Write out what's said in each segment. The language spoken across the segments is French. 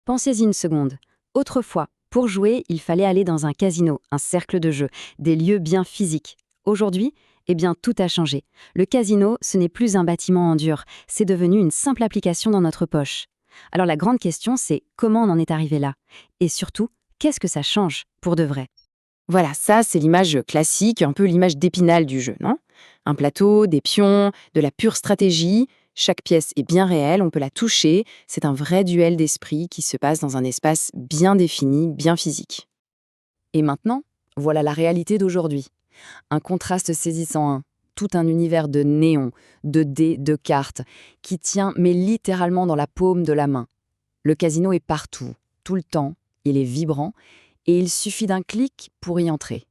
Pensez-y une seconde. Autrefois, pour jouer, il fallait aller dans un casino, un cercle de jeu, des lieux bien physiques. Aujourd'hui, eh bien, tout a changé. Le casino, ce n'est plus un bâtiment en dur, c'est devenu une simple application dans notre poche. Alors la grande question, c'est comment on en est arrivé là? Et surtout, qu'est-ce que ça change pour de vrai? Voilà, ça c'est l'image classique, un peu l'image d'Épinal du jeu, non? Un plateau, des pions, de la pure stratégie. Chaque pièce est bien réelle, on peut la toucher. C'est un vrai duel d'esprit qui se passe dans un espace bien défini, bien physique. Et maintenant, voilà la réalité d'aujourd'hui. Un contraste saisissant, tout un univers de néons, de dés, de cartes, qui tient mais littéralement dans la paume de la main. Le casino est partout, tout le temps, il est vibrant, et il suffit d'un clic pour y entrer.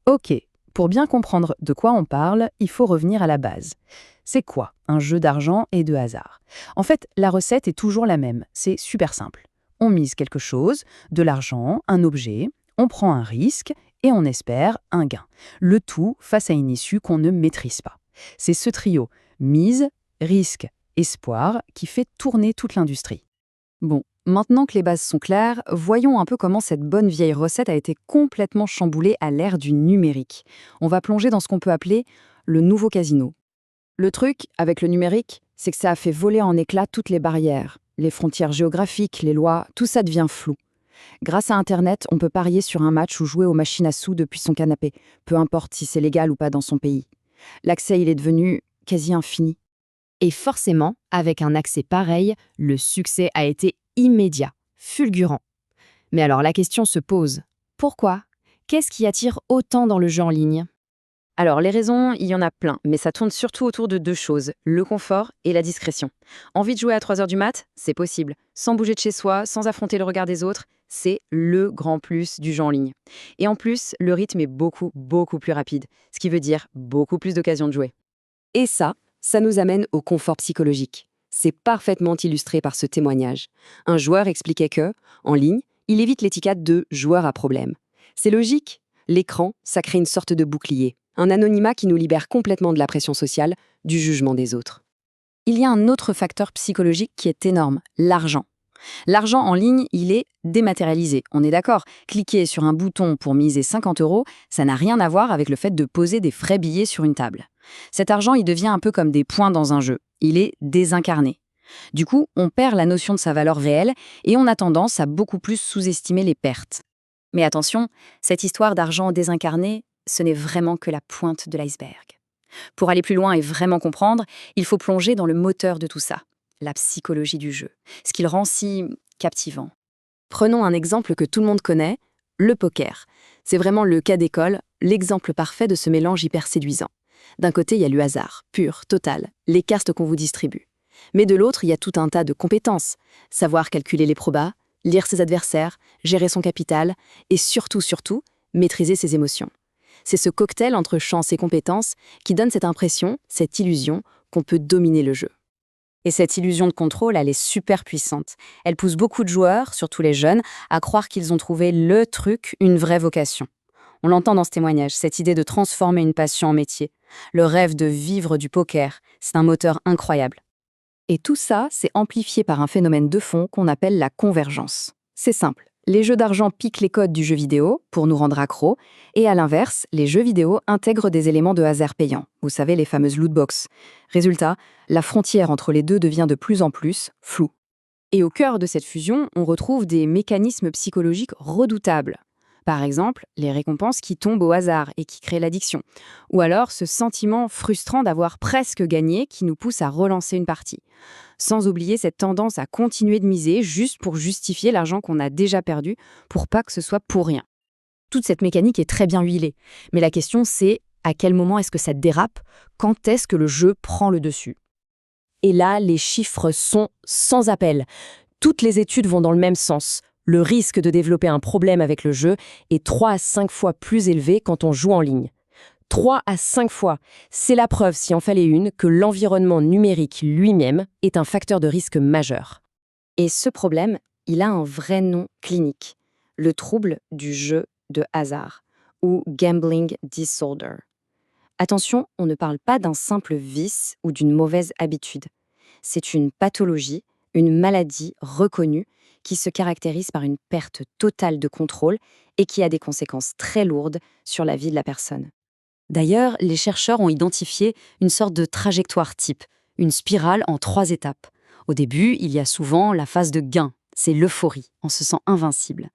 Ok, pour bien comprendre de quoi on parle, il faut revenir à la base. C'est quoi un jeu d'argent et de hasard? En fait, la recette est toujours la même, c'est super simple. On mise quelque chose, de l'argent, un objet, on prend un risque et on espère un gain. Le tout face à une issue qu'on ne maîtrise pas. C'est ce trio, mise, risque, espoir, qui fait tourner toute l'industrie. Bon, maintenant que les bases sont claires, voyons un peu comment cette bonne vieille recette a été complètement chamboulée à l'ère du numérique. On va plonger dans ce qu'on peut appeler le nouveau casino. Le truc, avec le numérique, c'est que ça a fait voler en éclats toutes les barrières. Les frontières géographiques, les lois, tout ça devient flou. Grâce à Internet, on peut parier sur un match ou jouer aux machines à sous depuis son canapé, peu importe si c'est légal ou pas dans son pays. L'accès, il est devenu quasi infini. Et forcément, avec un accès pareil, le succès a été immédiat, fulgurant. Mais alors la question se pose, pourquoi? Qu'est-ce qui attire autant dans le jeu en ligne? Alors, les raisons, il y en a plein, mais ça tourne surtout autour de deux choses, le confort et la discrétion. Envie de jouer à 3 heures du mat? C'est possible. Sans bouger de chez soi, sans affronter le regard des autres, c'est le grand plus du jeu en ligne. Et en plus, le rythme est beaucoup, beaucoup plus rapide, ce qui veut dire beaucoup plus d'occasions de jouer. Et ça nous amène au confort psychologique. C'est parfaitement illustré par ce témoignage. Un joueur expliquait que, en ligne, il évite l'étiquette de joueur à problème. C'est logique. L'écran, ça crée une sorte de bouclier. Un anonymat qui nous libère complètement de la pression sociale, du jugement des autres. Il y a un autre facteur psychologique qui est énorme, l'argent. L'argent en ligne, il est dématérialisé, on est d'accord. Cliquer sur un bouton pour miser 50 euros, ça n'a rien à voir avec le fait de poser des frais billets sur une table. Cet argent, il devient un peu comme des points dans un jeu. Il est désincarné. Du coup, on perd la notion de sa valeur réelle et on a tendance à beaucoup plus sous-estimer les pertes. Mais attention, cette histoire d'argent désincarné, ce n'est vraiment que la pointe de l'iceberg. Pour aller plus loin et vraiment comprendre, il faut plonger dans le moteur de tout ça, la psychologie du jeu, ce qui le rend si captivant. Prenons un exemple que tout le monde connaît, le poker. C'est vraiment le cas d'école, l'exemple parfait de ce mélange hyper séduisant. D'un côté, il y a le hasard, pur, total, les cartes qu'on vous distribue. Mais de l'autre, il y a tout un tas de compétences. Savoir calculer les probas, lire ses adversaires, gérer son capital et surtout, maîtriser ses émotions. C'est ce cocktail entre chance et compétence qui donne cette impression, cette illusion qu'on peut dominer le jeu. Et cette illusion de contrôle, elle est super puissante. Elle pousse beaucoup de joueurs, surtout les jeunes, à croire qu'ils ont trouvé le truc, une vraie vocation. On l'entend dans ce témoignage, cette idée de transformer une passion en métier. Le rêve de vivre du poker, c'est un moteur incroyable. Et tout ça, c'est amplifié par un phénomène de fond qu'on appelle la convergence. C'est simple. Les jeux d'argent piquent les codes du jeu vidéo pour nous rendre accros, et à l'inverse, les jeux vidéo intègrent des éléments de hasard payants, vous savez, les fameuses loot box. Résultat, la frontière entre les deux devient de plus en plus floue. Et au cœur de cette fusion, on retrouve des mécanismes psychologiques redoutables. Par exemple, les récompenses qui tombent au hasard et qui créent l'addiction. Ou alors ce sentiment frustrant d'avoir presque gagné qui nous pousse à relancer une partie. Sans oublier cette tendance à continuer de miser juste pour justifier l'argent qu'on a déjà perdu, pour pas que ce soit pour rien. Toute cette mécanique est très bien huilée. Mais la question c'est, à quel moment est-ce que ça dérape? Quand est-ce que le jeu prend le dessus? Et là, les chiffres sont sans appel. Toutes les études vont dans le même sens. Le risque de développer un problème avec le jeu est 3 à 5 fois plus élevé quand on joue en ligne. 3 à 5 fois, c'est la preuve, s'il en fallait une, que l'environnement numérique lui-même est un facteur de risque majeur. Et ce problème, il a un vrai nom clinique, le trouble du jeu de hasard, ou gambling disorder. Attention, on ne parle pas d'un simple vice ou d'une mauvaise habitude. C'est une pathologie, une maladie reconnue qui se caractérise par une perte totale de contrôle et qui a des conséquences très lourdes sur la vie de la personne. D'ailleurs, les chercheurs ont identifié une sorte de trajectoire type, une spirale en 3 étapes. Au début, il y a souvent la phase de gain, c'est l'euphorie, on se sent invincible.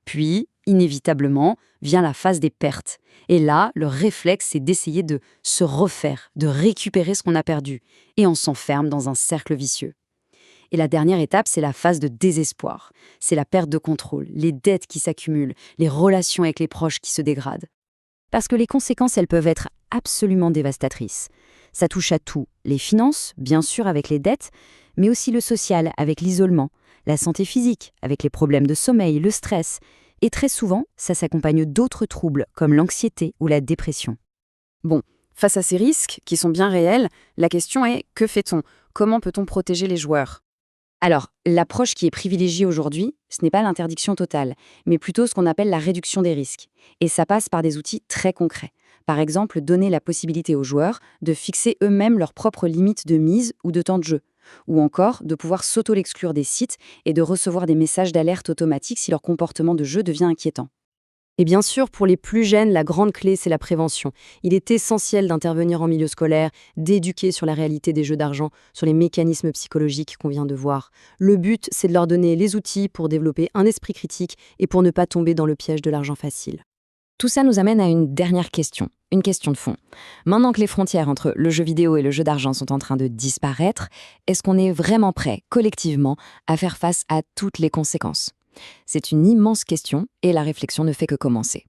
Puis, inévitablement, vient la phase des pertes. Et là, le réflexe, c'est d'essayer de se refaire, de récupérer ce qu'on a perdu. Et on s'enferme dans un cercle vicieux. Et la dernière étape, c'est la phase de désespoir. C'est la perte de contrôle, les dettes qui s'accumulent, les relations avec les proches qui se dégradent. Parce que les conséquences, elles peuvent être absolument dévastatrices. Ça touche à tout, les finances, bien sûr avec les dettes, mais aussi le social avec l'isolement, la santé physique avec les problèmes de sommeil, le stress, et très souvent, ça s'accompagne d'autres troubles comme l'anxiété ou la dépression. Bon, face à ces risques, qui sont bien réels, la question est, que fait-on? Comment peut-on protéger les joueurs? Alors, l'approche qui est privilégiée aujourd'hui, ce n'est pas l'interdiction totale, mais plutôt ce qu'on appelle la réduction des risques. Et ça passe par des outils très concrets. Par exemple, donner la possibilité aux joueurs de fixer eux-mêmes leurs propres limites de mise ou de temps de jeu. Ou encore de pouvoir s'auto-l'exclure des sites et de recevoir des messages d'alerte automatiques si leur comportement de jeu devient inquiétant. Et bien sûr, pour les plus jeunes, la grande clé, c'est la prévention. Il est essentiel d'intervenir en milieu scolaire, d'éduquer sur la réalité des jeux d'argent, sur les mécanismes psychologiques qu'on vient de voir. Le but, c'est de leur donner les outils pour développer un esprit critique et pour ne pas tomber dans le piège de l'argent facile. Tout ça nous amène à une dernière question, une question de fond. Maintenant que les frontières entre le jeu vidéo et le jeu d'argent sont en train de disparaître, est-ce qu'on est vraiment prêt, collectivement, à faire face à toutes les conséquences ? C'est une immense question et la réflexion ne fait que commencer.